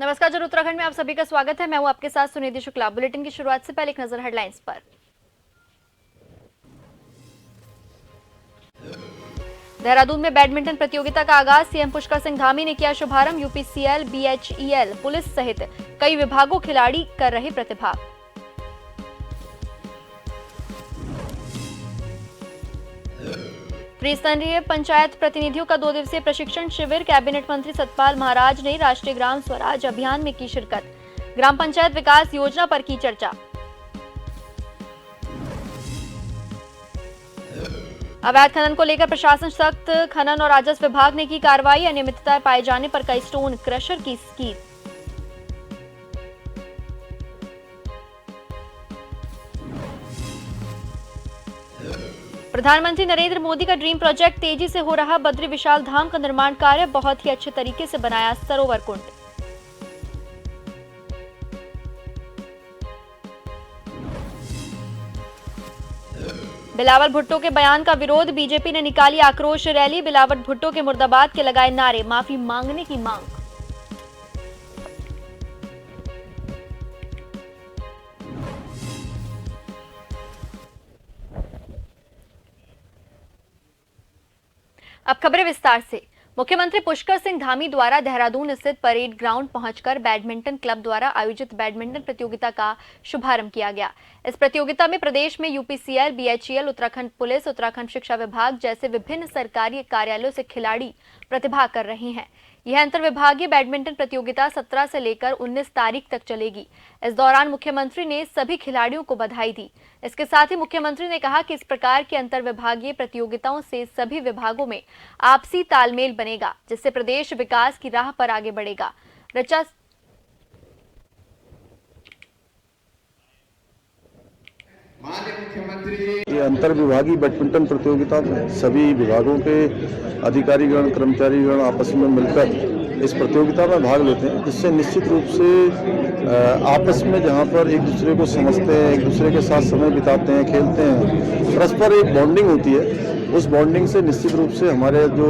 नमस्कार जन उत्तराखंड में आप सभी का स्वागत है। मैं हूं आपके साथ सुनिधि शुक्ला। बुलेटिन की शुरुआत से पहले एक नजर हेडलाइंस पर। देहरादून में बैडमिंटन प्रतियोगिता का आगाज, सीएम पुष्कर सिंह धामी ने किया शुभारंभ। यूपीसीएल, बीएचईएल, पुलिस सहित कई विभागों खिलाड़ी कर रहे प्रतिभा। त्रिस्तरीय पंचायत प्रतिनिधियों का 2 दिवसीय प्रशिक्षण शिविर, कैबिनेट मंत्री सतपाल महाराज ने राष्ट्रीय ग्राम स्वराज अभियान में की शिरकत। ग्राम पंचायत विकास योजना पर की चर्चा। अवैध खनन को लेकर प्रशासन सख्त, खनन और राजस्व विभाग ने की कार्रवाई। अनियमितता पाए जाने पर कई स्टोन क्रशर की स्कीम। प्रधानमंत्री नरेंद्र मोदी का ड्रीम प्रोजेक्ट तेजी से हो रहा। बद्री विशाल धाम का निर्माण कार्य, बहुत ही अच्छे तरीके से बनाया सरोवर कुंड। बिलावल भुट्टो के बयान का विरोध, बीजेपी ने निकाली आक्रोश रैली। बिलावल भुट्टो के मुर्दाबाद के लगाए नारे, माफी मांगने की मांग। अब खबरें विस्तार से। मुख्यमंत्री पुष्कर सिंह धामी द्वारा देहरादून स्थित परेड ग्राउंड पहुंचकर बैडमिंटन क्लब द्वारा आयोजित बैडमिंटन प्रतियोगिता का शुभारंभ किया गया। इस प्रतियोगिता में प्रदेश में UPCL, BHEL, Uttarakhand police, Uttarakhand शिक्षा विभाग जैसे विभिन्न सरकारी कार्यालयों से खिलाड़ी प्रतिभा कर रहे हैं। यह अंतरविभागीय बैडमिंटन प्रतियोगिता 17 से लेकर 19 तारीख तक चलेगी। इस दौरान मुख्यमंत्री ने सभी खिलाड़ियों को बधाई दी। इसके साथ ही मुख्यमंत्री ने कहा कि इस प्रकार की अंतरविभागीय प्रतियोगिताओं से सभी विभागों में आपसी तालमेल बनेगा, जिससे प्रदेश विकास की राह पर आगे बढ़ेगा। ऋचा ये अंतर विभागीय बैडमिंटन प्रतियोगिता में सभी विभागों के अधिकारीगण, कर्मचारीगण आपस में मिलकर इस प्रतियोगिता में भाग लेते हैं, जिससे निश्चित रूप से आपस में जहां पर एक दूसरे को समझते हैं, एक दूसरे के साथ समय बिताते हैं, खेलते हैं, परस्पर एक बॉन्डिंग होती है। उस बॉन्डिंग से निश्चित रूप से हमारे जो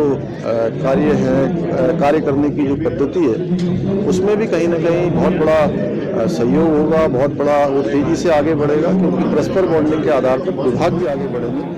कार्य है, कार्य करने की जो पद्धति है, उसमें भी कहीं ना कहीं बहुत बड़ा सहयोग होगा, बहुत बड़ा वो तेजी से आगे बढ़ेगा, क्योंकि परस्पर बॉन्डिंग के आधार पर विभाग भी आगे बढ़ेंगे।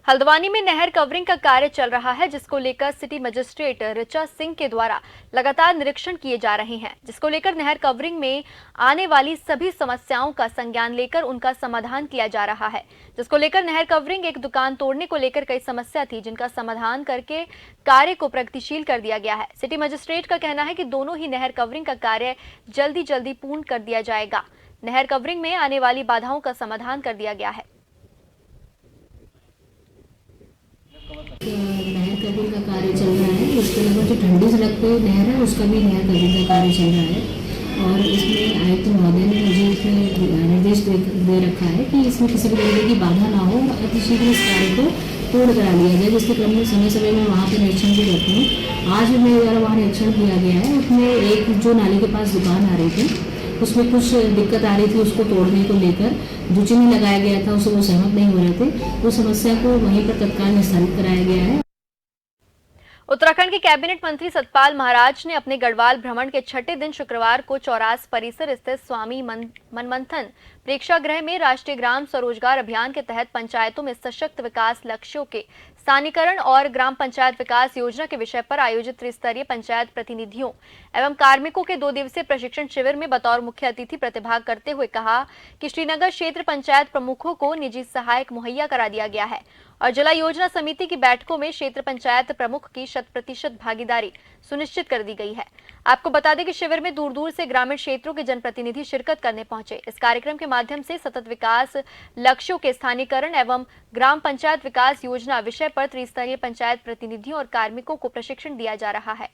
हल्द्वानी में नहर कवरिंग का कार्य चल रहा है, जिसको लेकर सिटी मजिस्ट्रेट ऋचा सिंह के द्वारा लगातार निरीक्षण किए जा रहे हैं, जिसको लेकर नहर कवरिंग में आने वाली सभी समस्याओं का संज्ञान लेकर उनका समाधान किया जा रहा है। जिसको लेकर नहर कवरिंग एक दुकान तोड़ने को लेकर कई समस्या थी, जिनका समाधान करके कार्य को प्रगतिशील कर दिया गया है। सिटी मजिस्ट्रेट का कहना है कि दोनों ही नहर कवरिंग का कार्य जल्दी पूर्ण कर दिया जाएगा। नहर कवरिंग में आने वाली बाधाओं का समाधान कर दिया गया है। नहर कवरिंग का कार्य चल रहा है। इसके अलावा जो ठंडी सड़क पे नहर है, उसका भी नहर कवरिंग का कार्य चल रहा है। और इसमें आयुक्त महोदय ने मुझे इसमें निर्देश दे रखा है कि इसमें किसी भी तरीके की बाधा ना हो और अतिशीघ्र इस कार्य को पूर्ण करा लिया जाए, जिसके क्रम में समय समय में वहाँ पर निरीक्षण भी करती हूँ। आज भी मेरे द्वारा वहाँ निरीक्षण किया गया है। उसमें एक जो नाले के पास दुकान आ रही थी, उसमें कुछ दिक्कत आ रही थी, उसको तोड़ने को लेकर जो चिन्ह लगाया गया था, उससे वो सहमत नहीं हो रहे थे। उस समस्या को वहीं पर तत्काल निस्तारित कराया गया है। उत्तराखंड के कैबिनेट मंत्री सतपाल महाराज ने अपने गढ़वाल भ्रमण के छठे दिन शुक्रवार को चौरास परिसर स्थित स्वामी मनमंथन प्रेक्षागृह में राष्ट्रीय ग्राम स्वरोजगार अभियान के तहत पंचायतों में सशक्त विकास लक्ष्यों के स्थानीकरण और ग्राम पंचायत विकास योजना के विषय पर आयोजित त्रिस्तरीय पंचायत प्रतिनिधियों एवं कार्मिकों के 2 दिवसीय प्रशिक्षण शिविर में बतौर मुख्य अतिथि प्रतिभाग करते हुए कहा कि श्रीनगर क्षेत्र पंचायत प्रमुखों को निजी सहायक मुहैया करा दिया गया है और जिला योजना समिति की बैठकों में क्षेत्र पंचायत प्रमुख की 100% भागीदारी सुनिश्चित कर दी गई है। आपको बता दें कि शिविर में दूर दूर से ग्रामीण क्षेत्रों के जनप्रतिनिधि शिरकत करने पहुंचे। इस कार्यक्रम के माध्यम से सतत विकास लक्ष्यों के स्थानीकरण एवं ग्राम पंचायत विकास योजना विषय पर त्रिस्तरीय पंचायत प्रतिनिधियों और कार्मिकों को प्रशिक्षण दिया जा रहा है।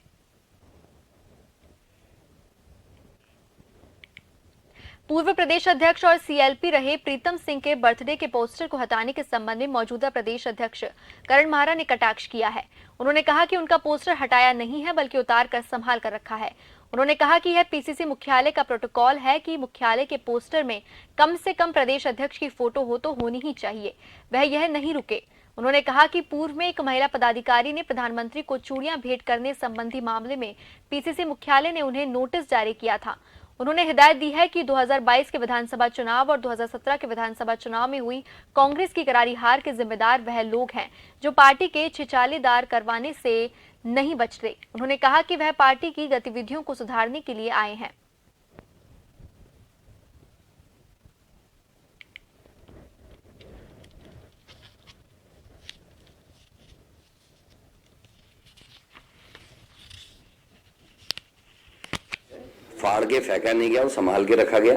पूर्व प्रदेश अध्यक्ष और सीएलपी रहे प्रीतम सिंह के बर्थडे के पोस्टर को हटाने के संबंध में मौजूदा प्रदेश अध्यक्ष करण माहरा ने कटाक्ष किया है। उन्होंने कहा कि उनका पोस्टर हटाया नहीं है, बल्कि उतार कर संभाल कर रखा है। उन्होंने कहा कि यह पीसीसी मुख्यालय का प्रोटोकॉल है कि मुख्यालय के पोस्टर में कम से कम प्रदेश अध्यक्ष की फोटो हो तो होनी ही चाहिए, वह यह नहीं रुके। उन्होंने कहा कि पूर्व में एक महिला पदाधिकारी ने प्रधानमंत्री को चूड़ियां भेंट करने संबंधी मामले में पीसीसी मुख्यालय ने उन्हें नोटिस जारी किया था। उन्होंने हिदायत दी है कि 2022 के विधानसभा चुनाव और 2017 के विधानसभा चुनाव में हुई कांग्रेस की करारी हार के जिम्मेदार वह लोग हैं जो पार्टी के छिछालेदार करवाने से नहीं बच रहे। उन्होंने कहा कि वह पार्टी की गतिविधियों को सुधारने के लिए आए हैं। फाड़ के फेंका नहीं गया और संभाल के रखा गया।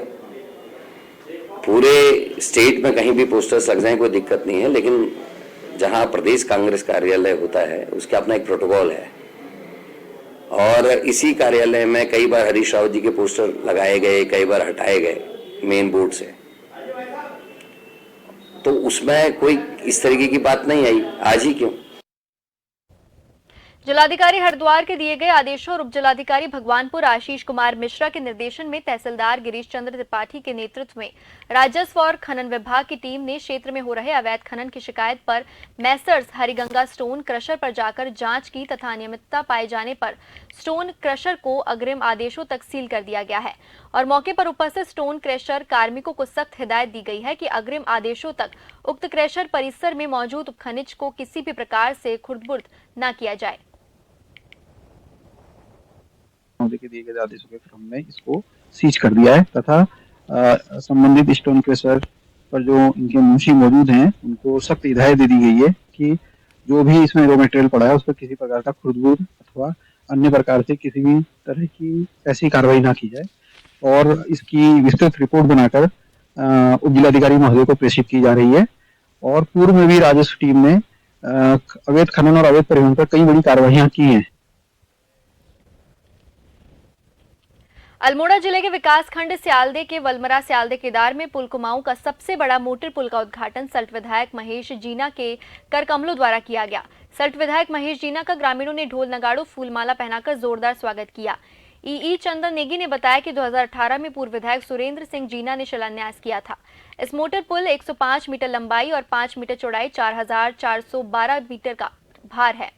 पूरे स्टेट में कहीं भी पोस्टर्स लग जाएं कोई दिक्कत नहीं है, लेकिन जहां प्रदेश कांग्रेस कार्यालय होता है उसका अपना एक प्रोटोकॉल है और इसी कार्यालय में कई बार हरीश रावत जी के पोस्टर लगाए गए, कई बार हटाए गए मेन बोर्ड से, तो उसमें कोई इस तरीके की बात नहीं आई। आज ही क्यों? जिलाधिकारी हरिद्वार के दिए गए आदेशों और उप जिलाधिकारी भगवानपुर आशीष कुमार मिश्रा के निर्देशन में तहसीलदार गिरीश चंद्र त्रिपाठी के नेतृत्व में राजस्व और खनन विभाग की टीम ने क्षेत्र में हो रहे अवैध खनन की शिकायत पर मैसर्स हरिगंगा स्टोन क्रशर पर जाकर जांच की तथा अनियमितता पाए जाने पर स्टोन क्रशर को अग्रिम आदेशों तक सील कर दिया गया है और मौके पर उपस्थित स्टोन क्रशर कार्मिकों को सख्त हिदायत दी गई है कि अग्रिम आदेशों तक उक्त क्रशर परिसर में मौजूद उपखनिज को किसी भी प्रकार से खुर्द-बुर्द न किया जाए। के दिए गए आदेशों के क्रम में इसको सीज कर दिया है तथा संबंधित स्टोन क्रशर पर जो इनके मुंशी मौजूद हैं उनको सख्त हिदायत दे दी गई है कि जो भी इसमें रॉ मटेरियल पड़ा है उस पर किसी प्रकार का खुर्द-बुर्द अथवा अन्य प्रकार से किसी भी तरह की ऐसी कार्रवाई ना की जाए और इसकी विस्तृत रिपोर्ट बनाकर उप जिलाधिकारी महोदय को प्रेषित की जा रही है। और पूर्व में भी राजस्व टीम ने अवैध खनन और अवैध परिवहन पर कई बड़ी कार्रवाइयां की हैं। अल्मोड़ा जिले के विकास खंड स्यालदे के वलमरा स्यालदे केदार में पुल कुमाऊं का सबसे बड़ा मोटर पुल का उद्घाटन सल्ट विधायक महेश जीना के कर कमलों द्वारा किया गया। सल्ट विधायक महेश जीना का ग्रामीणों ने ढोल नगाड़ों फूलमाला पहनाकर जोरदार स्वागत किया। ई चंदन नेगी ने बताया कि 2018 में पूर्व विधायक सुरेंद्र सिंह जीना ने शिलान्यास किया था। इस मोटर पुल 105 मीटर लंबाई और 5 मीटर चौड़ाई 4412 मीटर का भार है।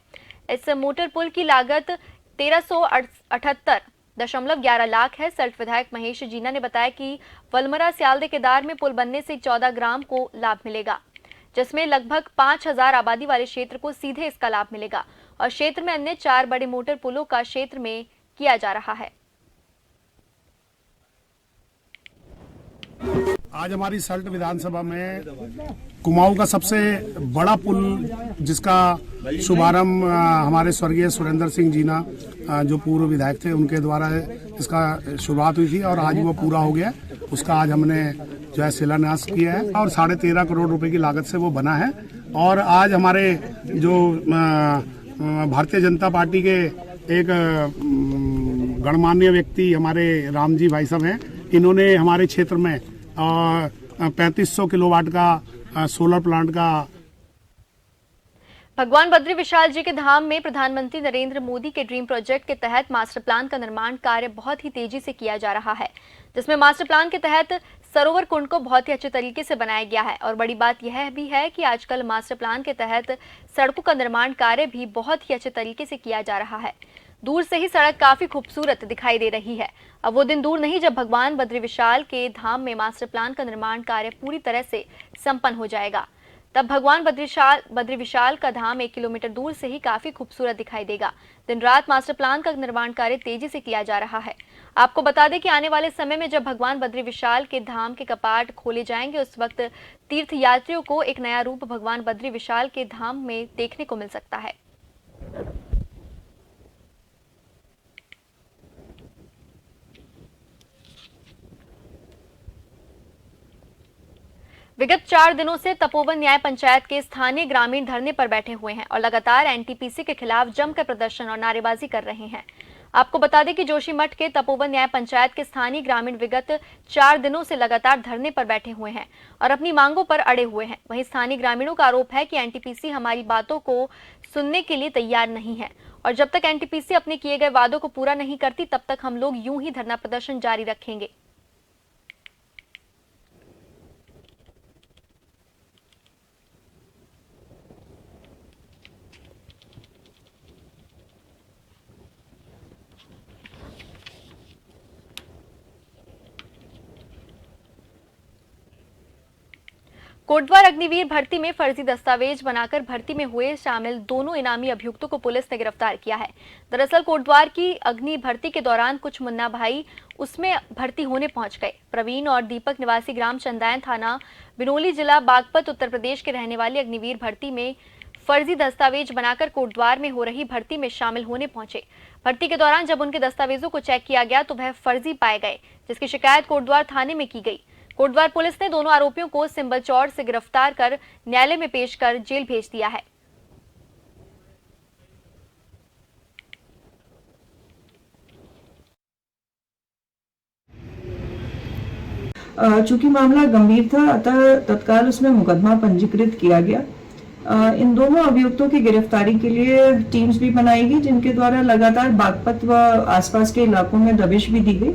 इस मोटर पुल की लागत 1378.11 लाख है। सल्ट विधायक महेश जीना ने बताया कि वलमरा स्यालदे केदार में पुल बनने से 14 ग्राम को लाभ मिलेगा, जिसमें लगभग 5000 आबादी वाले क्षेत्र को सीधे इसका लाभ मिलेगा और क्षेत्र में अन्य 4 बड़े मोटर पुलों का क्षेत्र में किया जा रहा है। आज हमारी सल्ट विधानसभा में कुमाऊं का सबसे बड़ा पुल जिसका शुभारंभ हमारे स्वर्गीय सुरेंद्र सिंह जीना जो पूर्व विधायक थे उनके द्वारा इसका शुरुआत हुई थी और आज वो पूरा हो गया। उसका आज हमने जो है शिलान्यास किया है और 13.5 करोड़ रुपए की लागत से वो बना है। और आज हमारे जो भारतीय जनता पार्टी के एक गणमान्य व्यक्ति हमारे रामजी भाई साहब हैं, इन्होंने हमारे क्षेत्र में 3500 किलोवाट का सोलर प्लांट का भगवान बद्री विशाल जी के धाम में प्रधानमंत्री नरेंद्र मोदी के ड्रीम प्रोजेक्ट के तहत मास्टर प्लान का निर्माण कार्य बहुत ही तेजी से किया जा रहा है, जिसमें मास्टर प्लान के तहत सरोवर कुंड को बहुत ही अच्छे तरीके से बनाया गया है। और बड़ी बात यह भी है कि आजकल मास्टर प्लान के तहत सड़कों का निर्माण कार्य भी बहुत ही अच्छे तरीके से किया जा रहा है। दूर से ही सड़क काफी खूबसूरत दिखाई दे रही है। अब वो दिन दूर नहीं जब भगवान बद्री विशाल के धाम में मास्टर प्लान का निर्माण कार्य पूरी तरह से संपन्न हो जाएगा। तब भगवान बद्री विशाल का धाम 1 किलोमीटर दूर से ही काफी खूबसूरत दिखाई देगा। दिन रात मास्टर प्लान का निर्माण कार्य तेजी से किया जा रहा है। आपको बता दें कि आने वाले समय में जब भगवान बद्री विशाल के धाम के कपाट खोले जाएंगे, उस वक्त तीर्थ यात्रियों को एक नया रूप भगवान बद्री विशाल के धाम में देखने को मिल सकता है। विगत 4 दिनों से तपोवन न्याय पंचायत के स्थानीय ग्रामीण धरने पर बैठे हुए हैं और लगातार एनटीपीसी के खिलाफ जमकर प्रदर्शन और नारेबाजी कर रहे हैं। आपको बता दें कि जोशीमठ के तपोवन न्याय पंचायत के स्थानीय ग्रामीण विगत 4 दिनों से लगातार धरने पर बैठे हुए हैं और अपनी मांगों पर अड़े हुए हैं। वहीं स्थानीय ग्रामीणों का आरोप है कि एनटीपीसी हमारी बातों को सुनने के लिए तैयार नहीं है और जब तक एनटीपीसी अपने किए गए वादों को पूरा नहीं करती तब तक हम लोग यूं ही धरना प्रदर्शन जारी रखेंगे। कोटद्वार अग्निवीर भर्ती में फर्जी दस्तावेज बनाकर भर्ती में हुए शामिल दोनों इनामी अभियुक्तों को पुलिस ने गिरफ्तार किया है। दरअसल कोटद्वार की अग्नि भर्ती के दौरान कुछ मुन्ना भाई उसमें भर्ती होने पहुंच गए। प्रवीण और दीपक निवासी ग्राम चंदायन थाना बिनोली जिला बागपत उत्तर प्रदेश के रहने वाले अग्निवीर भर्ती में फर्जी दस्तावेज बनाकर कोटद्वार में हो रही भर्ती में शामिल होने पहुंचे। भर्ती के दौरान जब उनके दस्तावेजों को चेक किया गया तो वह फर्जी पाए गए, जिसकी शिकायत कोटद्वार थाने में की गई। कोटद्वार पुलिस ने दोनों आरोपियों को सिंबल चौड़ से गिरफ्तार कर न्यायालय में पेश कर जेल भेज दिया है। चूंकि मामला गंभीर था अतः तत्काल उसमें मुकदमा पंजीकृत किया गया। इन दोनों अभियुक्तों की गिरफ्तारी के लिए टीम्स भी बनाई गई, जिनके द्वारा लगातार बागपत व आसपास के इलाकों में दबिश भी दी गई।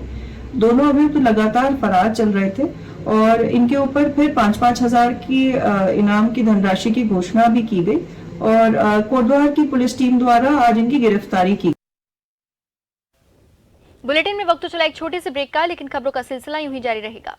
दोनों अभियुक्त लगातार फरार चल रहे थे और इनके ऊपर फिर 5-5 हजार की इनाम की धनराशि की घोषणा भी की गई और कोटद्वार की पुलिस टीम द्वारा आज इनकी गिरफ्तारी की। बुलेटिन में वक्त तो चला एक छोटे से ब्रेक का, लेकिन खबरों का सिलसिला यूं ही जारी रहेगा।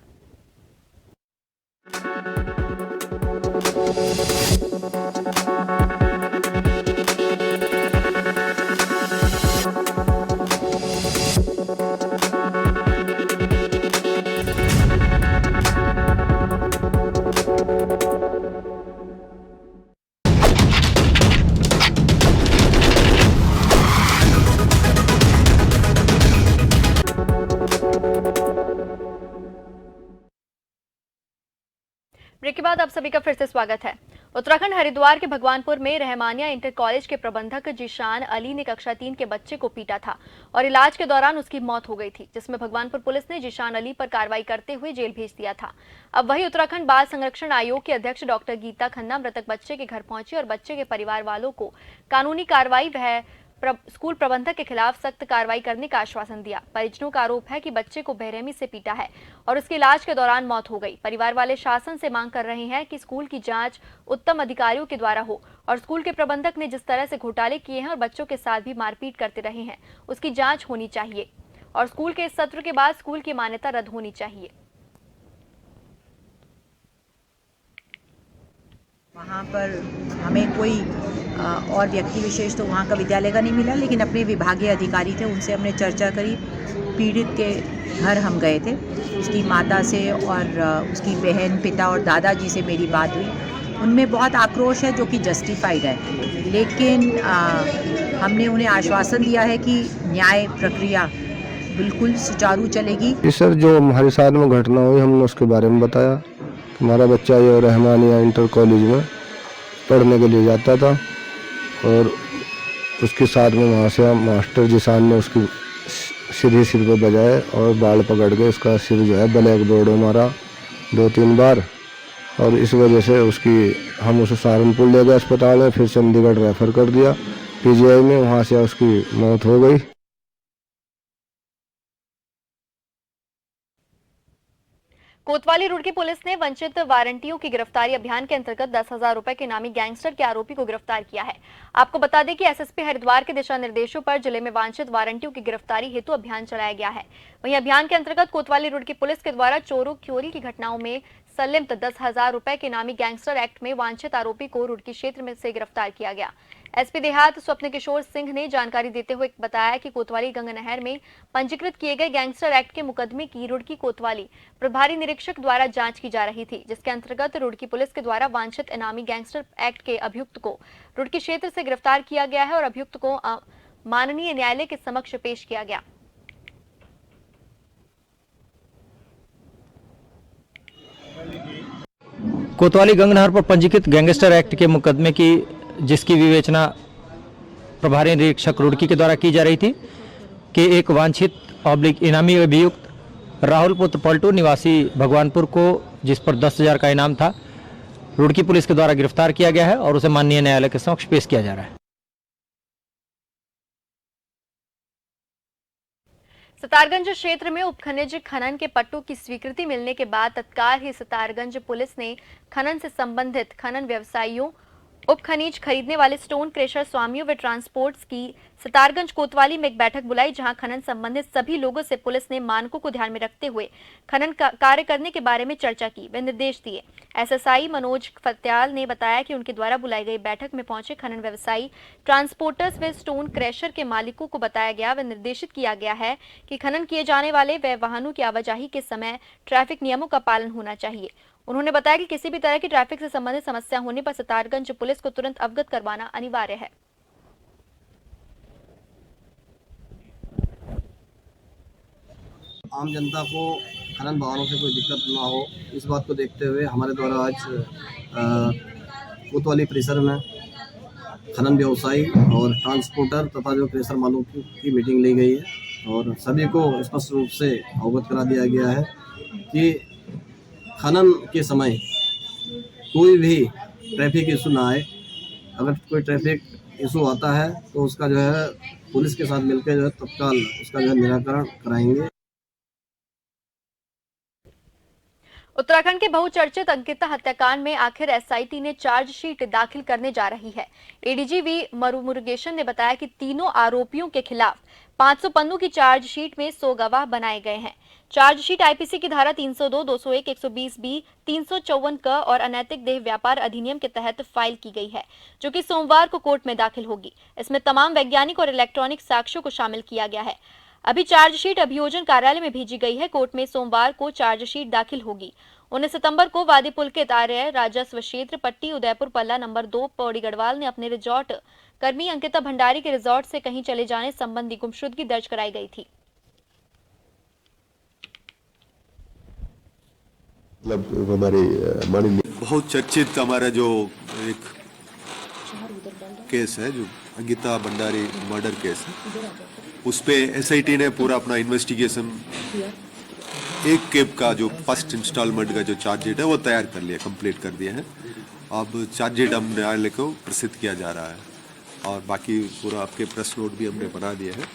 ब्रेक के बाद आप सभी का फिर से स्वागत है। उत्तराखंड हरिद्वार के भगवानपुर में रहमानिया इंटर कॉलेज के प्रबंधक जीशान अली ने कक्षा 3 के बच्चे को पीटा था और इलाज के दौरान उसकी मौत हो गई थी, जिसमें भगवानपुर पुलिस ने जीशान अली पर कार्रवाई करते हुए जेल भेज दिया था। अब वही उत्तराखंड बाल संरक्षण आयोग की अध्यक्ष डॉक्टर गीता खन्ना मृतक बच्चे के घर पहुंची और बच्चे के परिवार वालों को कानूनी कार्रवाई व स्कूल प्रबंधक के खिलाफ सख्त कार्रवाई करने का आश्वासन दिया। परिजनों का आरोप है कि बच्चे को बेरहमी से पीटा है और उसके इलाज के दौरान मौत हो गई। परिवार वाले शासन से मांग कर रहे हैं कि स्कूल की जांच उत्तम अधिकारियों के द्वारा हो और स्कूल के प्रबंधक ने जिस तरह से घोटाले किए हैं और बच्चों के साथ भी मारपीट करते रहे हैं, उसकी जांच होनी चाहिए और स्कूल के इस सत्र के बाद स्कूल की मान्यता रद्द होनी चाहिए। वहाँ पर हमें कोई और व्यक्ति विशेष तो वहाँ का विद्यालय का नहीं मिला, लेकिन अपने विभागीय अधिकारी थे, उनसे हमने चर्चा करी। पीड़ित के घर हम गए थे, उसकी माता से और उसकी बहन, पिता और दादाजी से मेरी बात हुई। उनमें बहुत आक्रोश है जो कि जस्टिफाइड है, लेकिन हमने उन्हें आश्वासन दिया है कि न्याय प्रक्रिया बिल्कुल सुचारू चलेगी। सर, जो हमारे साथ में घटना हुई हमने उसके बारे में बताया। हमारा बच्चा ये रहमानिया इंटर कॉलेज में पढ़ने के लिए जाता था और उसके साथ में वहाँ से मास्टर जीशान ने उसकी सीधे सिर पे बजाए और बाल पकड़ के उसका सिर जो है ब्लैक बोर्ड में मारा 2-3 बार और इस वजह से हम उसे सहारनपुर ले गए अस्पताल में, फिर चंडीगढ़ रेफर कर दिया पीजीआई में, वहाँ से उसकी मौत हो गई। कोतवाली रोड की पुलिस ने वंचित वारंटियों की गिरफ्तारी अभियान के अंतर्गत 10,000 रुपए के इनामी गैंगस्टर के आरोपी को गिरफ्तार किया है। आपको बता दें कि एसएसपी हरिद्वार के दिशा निर्देशों पर जिले में वांछित वारंटियों की गिरफ्तारी हेतु अभियान चलाया गया है। वहीं अभियान के अंतर्गत कोतवाली रोड की पुलिस के द्वारा चोरी की घटनाओं में संलिप्त 10,000 रुपए के इनामी गैंगस्टर एक्ट में वांछित आरोपी को रुड़की क्षेत्र में से गिरफ्तार किया गया। एसपी देहात स्वप्न किशोर सिंह ने जानकारी देते हुए बताया कि कोतवाली गंगा नहर में पंजीकृत किए गए गैंगस्टर एक्ट के मुकदमे की रुड़की कोतवाली प्रभारी निरीक्षक द्वारा जांच की जा रही थी, जिसके अंतर्गत रुड़की पुलिस के द्वारा वांछित इनामी गैंगस्टर एक्ट के अभियुक्त को रुड़की क्षेत्र से गिरफ्तार किया गया है और अभियुक्त को माननीय न्यायालय के समक्ष पेश किया गया। कोतवाली गंगनहर पर पंजीकृत गैंगस्टर एक्ट के मुकदमे की जिसकी विवेचना प्रभारी निरीक्षक रुड़की के द्वारा की जा रही थी कि एक वांछित इनामी अभियुक्त राहुल पुत्र पलटू निवासी भगवानपुर को, जिस पर 10,000 का इनाम था, रुड़की पुलिस के द्वारा गिरफ्तार किया गया है और उसे माननीय न्यायालय के समक्ष पेश किया जा रहा है। सितारगंज क्षेत्र में उपखनिज खनन के पट्टों की स्वीकृति मिलने के बाद तत्काल ही सितारगंज पुलिस ने खनन से संबंधित खनन व्यवसायियों उप खनिज खरीदने वाले स्टोन क्रेशर स्वामियों व ट्रांसपोर्ट्स की सितारगंज कोतवाली में एक बैठक बुलाई, जहां खनन संबंधित सभी लोगों से पुलिस ने मानकों को ध्यान में रखते हुए खनन कार्य करने के बारे में चर्चा की व निर्देश दिए। एसएसआई मनोज फत्याल ने बताया कि उनके द्वारा बुलाई गई बैठक में पहुंचे खनन व्यवसायी, ट्रांसपोर्टर्स व स्टोन क्रैशर के मालिकों को बताया गया व निर्देशित किया गया है कि खनन किए जाने वाले व वाहनों की आवाजाही के समय ट्रैफिक नियमों का पालन होना चाहिए। उन्होंने बताया कि किसी भी तरह की ट्रैफिक से संबंधित समस्या होने पर सितारगंज पुलिस को तुरंत अवगत करवाना अनिवार्य है। आम जनता को खनन वाहनों से कोई दिक्कत ना हो, इस बात को देखते हुए हमारे द्वारा आज कोतवाली परिसर में खनन व्यवसायी और ट्रांसपोर्टर तथा जो क्रेशर मालिकों की मीटिंग ली गई है और सभी को स्पष्ट रूप से अवगत करा दिया गया है कि खनन के समय कोई भी ट्रैफिक इशू ना आए। अगर कोई ट्रैफिक इशू आता है तो उसका जो है पुलिस के साथ मिलकर जो है तत्काल उसका जो है निराकरण कराएंगे। उत्तराखंड के बहुचर्चित अंकिता हत्याकांड में आखिर एसआईटी ने चार्जशीट दाखिल करने जा रही है। एडीजी वी मुरुगेशन ने बताया कि तीनों आरोपियों के खिलाफ 500 पन्नों की चार्जशीट में 100 गवाह बनाए गए हैं। चार्जशीट आईपीसी की धारा 302, 201, 120 बी, 354 क और अनैतिक देह व्यापार अधिनियम के तहत फाइल की गई है, जो कि सोमवार को कोर्ट में दाखिल होगी। इसमें तमाम वैज्ञानिक और इलेक्ट्रॉनिक साक्ष्यों को शामिल किया गया है। अभी चार्जशीट अभियोजन कार्यालय में भेजी गई है। कोर्ट में सोमवार को चार्जशीट दाखिल होगी। 19 सितंबर को वादी पुलकित आर्य राजस्व क्षेत्र पट्टी उदयपुर पल्ला नंबर 2 पौड़ी गढ़वाल ने अपने रिजॉर्ट कर्मी अंकिता भंडारी के रिजॉर्ट से कहीं चले जाने संबंधी गुमशुदगी दर्ज कराई गई थी। मतलब हमारे माननीय बहुत चर्चित हमारा जो एक केस है, जो अंकिता भंडारी मर्डर केस है, उस पे एसआईटी ने पूरा अपना इन्वेस्टिगेशन एक केप का जो फर्स्ट इंस्टॉलमेंट का जो चार्जशीट है वो तैयार कर लिया, कंप्लीट कर दिया है। अब चार्जशीट हम न्यायालय को प्रसिद्ध किया जा रहा है और बाकी पूरा आपके प्रेस नोट भी हमने बना दिया है।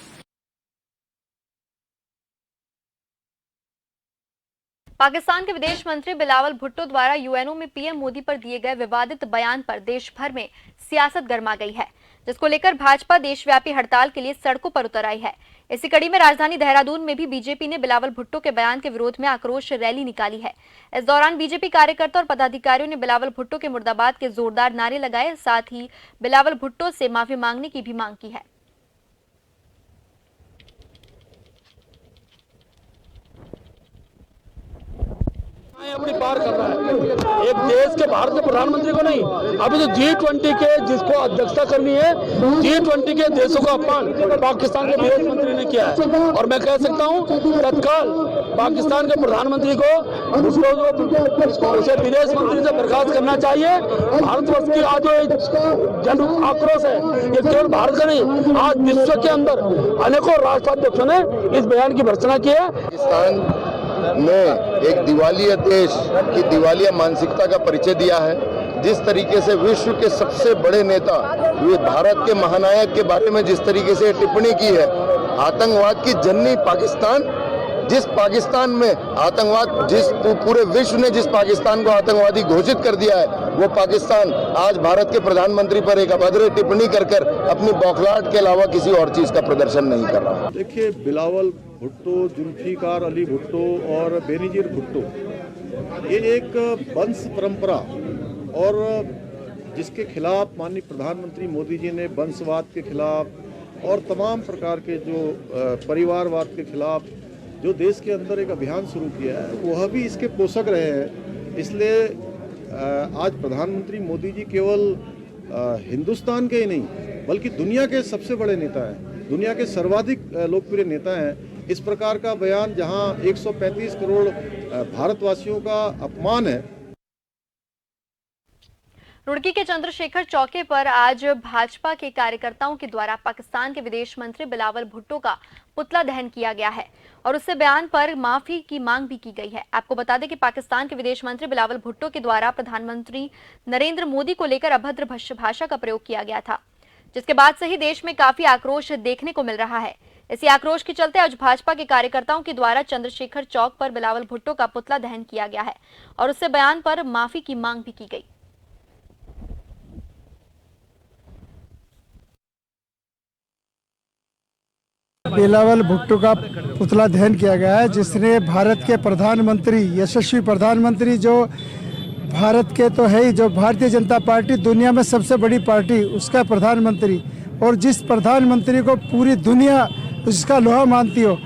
पाकिस्तान के विदेश मंत्री बिलावल भुट्टो द्वारा यूएनओ में पीएम मोदी पर दिए गए विवादित बयान पर देश भर में सियासत गर्मा गई है, जिसको लेकर भाजपा देशव्यापी हड़ताल के लिए सड़कों पर उतर आई है। इसी कड़ी में राजधानी देहरादून में भी बीजेपी ने बिलावल भुट्टो के बयान के विरोध में आक्रोश रैली निकाली है। इस दौरान बीजेपी कार्यकर्ता और पदाधिकारियों ने बिलावल भुट्टो के मुर्दाबाद के जोरदार नारे लगाए, साथ ही बिलावल भुट्टो से माफी मांगने की भी मांग की है। अपनी पार कर रहा है एक देश के भारत के प्रधानमंत्री को नहीं, अभी तो G20 के जिसको अध्यक्षता करनी है, G20 के देशों का अपमान पाकिस्तान के विदेश मंत्री ने किया है। और मैं कह सकता हूं तत्काल पाकिस्तान के प्रधानमंत्री को उसे विदेश मंत्री से बर्खास्त करना चाहिए। भारतवर्ष की आज जन आक्रोश है, ये केवल भारत का नहीं, आज विश्व के अंदर अनेकों राष्ट्राध्यक्षों ने इस बयान की भर्त्सना की है। पाकिस्तान ने एक दिवालिया देश की दिवालिया मानसिकता का परिचय दिया है। जिस तरीके से विश्व के सबसे बड़े नेता ये भारत के महानायक के बारे में जिस तरीके से टिप्पणी की है, आतंकवाद की जननी पाकिस्तान, जिस पाकिस्तान में आतंकवाद, जिस पूरे विश्व ने जिस पाकिस्तान को आतंकवादी घोषित कर दिया है, वो पाकिस्तान आज भारत के प्रधानमंत्री पर एक अभद्र टिप्पणी कर अपनी बौखलाहट के अलावा किसी और चीज का प्रदर्शन नहीं कर रहा। देखिए, बिलावल भुट्टो, जुल्फिकार अली भुट्टो और बेनजीर भुट्टो, ये एक वंश परंपरा और जिसके खिलाफ माननीय प्रधानमंत्री मोदी जी ने वंशवाद के खिलाफ और तमाम प्रकार के जो परिवारवाद के खिलाफ जो देश के अंदर एक अभियान शुरू किया है, वह भी इसके पोषक रहे हैं। इसलिए आज प्रधानमंत्री मोदी जी केवल हिंदुस्तान के ही नहीं बल्कि दुनिया के सबसे बड़े नेता हैं, दुनिया के सर्वाधिक लोकप्रिय नेता हैं। इस प्रकार का बयान जहां 135 करोड़ भारतवासियों का अपमान है। रुड़की के चंद्रशेखर चौके पर आज भाजपा के कार्यकर्ताओं के द्वारा पाकिस्तान के विदेश मंत्री बिलावल भुट्टो का पुतला दहन किया गया है और उससे बयान पर माफी की मांग भी की गई है। आपको बता दें कि पाकिस्तान के विदेश मंत्री बिलावल भुट्टो के द्वारा प्रधानमंत्री नरेंद्र मोदी को लेकर अभद्र भाषा का प्रयोग किया गया था, जिसके बाद से ही देश में काफी आक्रोश देखने को मिल रहा है। इसी आक्रोश के चलते आज भाजपा के कार्यकर्ताओं के द्वारा चंद्रशेखर चौक पर बिलावल भुट्टो का पुतला दहन किया गया है और उससे बयान पर माफी की मांग भी की गई। बिलावल भुट्टो का पुतला दहन किया गया है, जिसने भारत के प्रधानमंत्री, यशस्वी प्रधानमंत्री जो भारत के तो है ही, जो भारतीय जनता पार्टी दुनिया में सबसे बड़ी पार्टी, उसका प्रधानमंत्री, और जिस प्रधानमंत्री को पूरी दुनिया उसका लोहा मानती हो,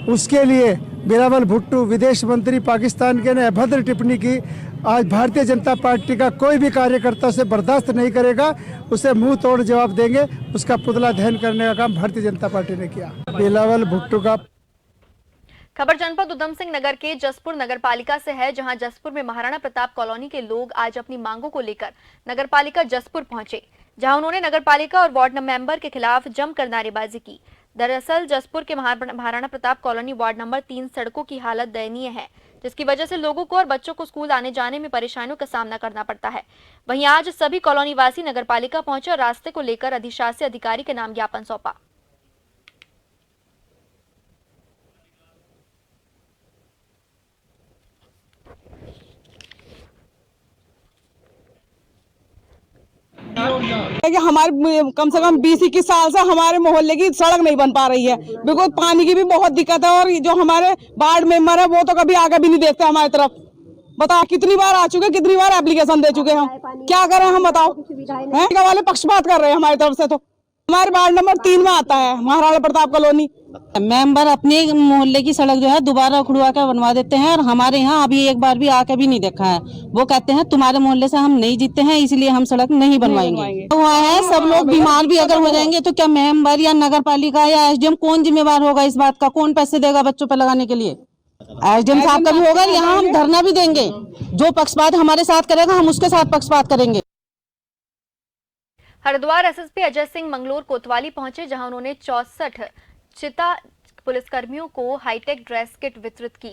उसके लिए बिलावल भुट्टो विदेश मंत्री पाकिस्तान के ने अभद्र टिप्पणी की। आज भारतीय जनता पार्टी का कोई भी कार्यकर्ता उसे बर्दाश्त नहीं करेगा, उसे मुंह तोड़ जवाब देंगे। उसका पुतला दहन करने का काम भारतीय जनता पार्टी ने किया। बिलावल भुट्टो का खबर जनपद उधम सिंह नगर के जसपुर नगरपालिका से है, जहां जसपुर में महाराणा प्रताप कॉलोनी के लोग आज अपनी मांगों को लेकर नगरपालिका जसपुर पहुंचे, जहां उन्होंने नगरपालिका और वार्ड मेंबर के खिलाफ जमकर नारेबाजी की। दरअसल जसपुर के Maharana Pratap colony ward number 3 सड़कों की हालत दयनीय है, जिसकी वजह से लोगों को और बच्चों को स्कूल आने जाने में परेशानियों का सामना करना पड़ता है। वहीं आज सभी कॉलोनी वासी नगरपालिका पहुंचे और रास्ते को लेकर अधिशासी अधिकारी के नाम ज्ञापन सौंपा। हमारे कम से कम 20-21 साल से हमारे मोहल्ले की सड़क नहीं बन पा रही है, बिल्कुल पानी की भी बहुत दिक्कत है। और जो हमारे वार्ड मेंबर है वो तो कभी आगे भी नहीं देखते हमारी तरफ। बताओ कितनी बार आ चुके, कितनी बार एप्लीकेशन दे चुके हम, क्या करें हम, बताओ हैं वाले पक्षपात कर रहे हैं हमारी तरफ से। तो हमारे वार्ड नंबर 3 में आता है महाराणा प्रताप कॉलोनी। मेंबर अपने मोहल्ले की सड़क जो है दोबारा उखड़वा कर बनवा देते हैं, और हमारे यहाँ अभी एक बार भी आके भी नहीं देखा है। वो कहते हैं तुम्हारे मोहल्ले से हम नहीं जीतते हैं, इसलिए हम सड़क नहीं बनवाएंगे। हुआ है सब लोग बीमार भी अगर हो जाएंगे तो क्या मेंबर या नगर पालिका या एसडीएम कौन जिम्मेवार होगा इस बात का? कौन पैसे देगा बच्चों पे लगाने के लिए? एसडीएम साहब का भी होगा। यहाँ हम धरना भी देंगे, जो पक्षपात हमारे साथ करेगा हम उसके साथ पक्षपात करेंगे। हरिद्वार एसएसपी अजय सिंह मंगलोर कोतवाली पहुंचे, जहां उन्होंने 64 चिता पुलिसकर्मियों को हाईटेक ड्रेस किट वितरित की।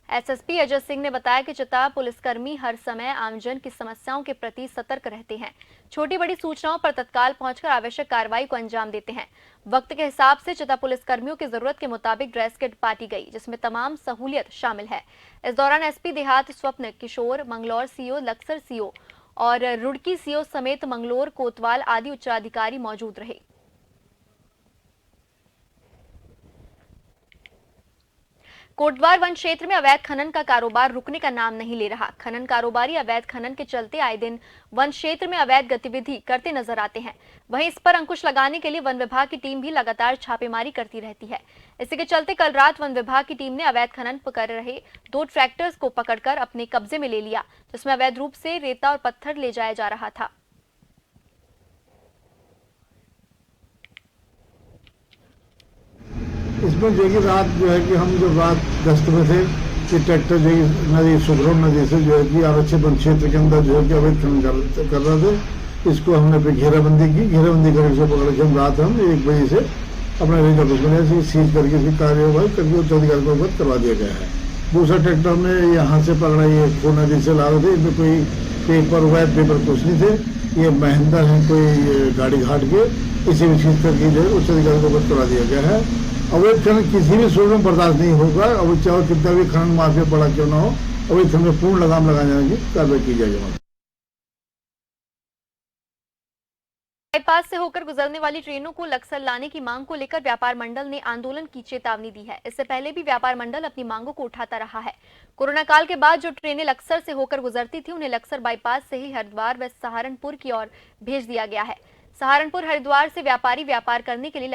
एसएसपी अजय सिंह ने बताया कि चिता पुलिसकर्मी हर समय आमजन की समस्याओं के प्रति सतर्क रहते हैं, छोटी बड़ी सूचनाओं पर तत्काल पहुंचकर आवश्यक कार्रवाई को अंजाम देते हैं। वक्त के हिसाब से चिता पुलिसकर्मियों की जरूरत के मुताबिक ड्रेस किट बांटी गई, जिसमें तमाम सहूलियत शामिल है। इस दौरान एसपी देहात स्वप्न किशोर, मंगलौर सीओ, लक्सर सीओ और रुड़की सीओ समेत मंगलोर, कोतवाल आदि उच्चाधिकारी मौजूद रहे। कोटद्वार वन क्षेत्र में अवैध खनन का कारोबार रुकने का नाम नहीं ले रहा। खनन कारोबारी अवैध खनन के चलते आए दिन वन क्षेत्र में अवैध गतिविधि करते नजर आते हैं। वहीं इस पर अंकुश लगाने के लिए वन विभाग की टीम भी लगातार छापेमारी करती रहती है। इसी के चलते कल रात वन विभाग की टीम ने अवैध खनन कर रहे 2 ट्रैक्टर्स को पकड़कर अपने कब्जे में ले लिया, जिसमें अवैध रूप से रेता और पत्थर ले जाया जा रहा था। इसमें जो है कि रात जो है कि हम जब रात गश्त में थे कि ट्रैक्टर जो है नदी सुखरों नदी से जो है कि आरक्षित वन क्षेत्र के अंदर जो है कि अवैध खनन कर रहे थे। इसको हमने फिर घेराबंदी की, घेराबंदी करके इसे पकड़ के हम रात हम 1 बजे से अपने रेंज ऑफिस में सीज करके इसकी कार्यवाही करके उच्च अधिकारी को अवगत करवा दिया गया है। दूसरा ट्रैक्टर हमने यहाँ से पकड़ा, ये खो नदी से ला रहे थे, इनमें कोई पेपर वैध पेपर कुछ नहीं थे। ये महेंद्र है कोई गाड़ी घाट के, इसी में सीज करके जो है उच्च अधिकारी को अवगत करवा दिया गया है। अवैध खनन किसी भी सूरत में बर्दाश्त नहीं होगा। अब चाहे कितना भी खनन माफिया बड़ा क्यों ना हो, अवैध खनन में पूर्ण लगाम लगाए जाने की कार्रवाई की जाएगी। बाईपास से होकर गुजरने वाली ट्रेनों को लक्सर लाने की मांग को लेकर व्यापार मंडल ने आंदोलन की चेतावनी दी है। इससे पहले भी व्यापार मंडल अपनी मांगों को उठाता रहा है। कोरोना काल के बाद जो ट्रेनें लक्सर से होकर गुजरती थी, उन्हें लक्सर बाईपास से ही हरिद्वार व सहारनपुर की ओर भेज दिया गया है। सहारनपुर हरिद्वार से व्यापारी व्यापार करने के लिए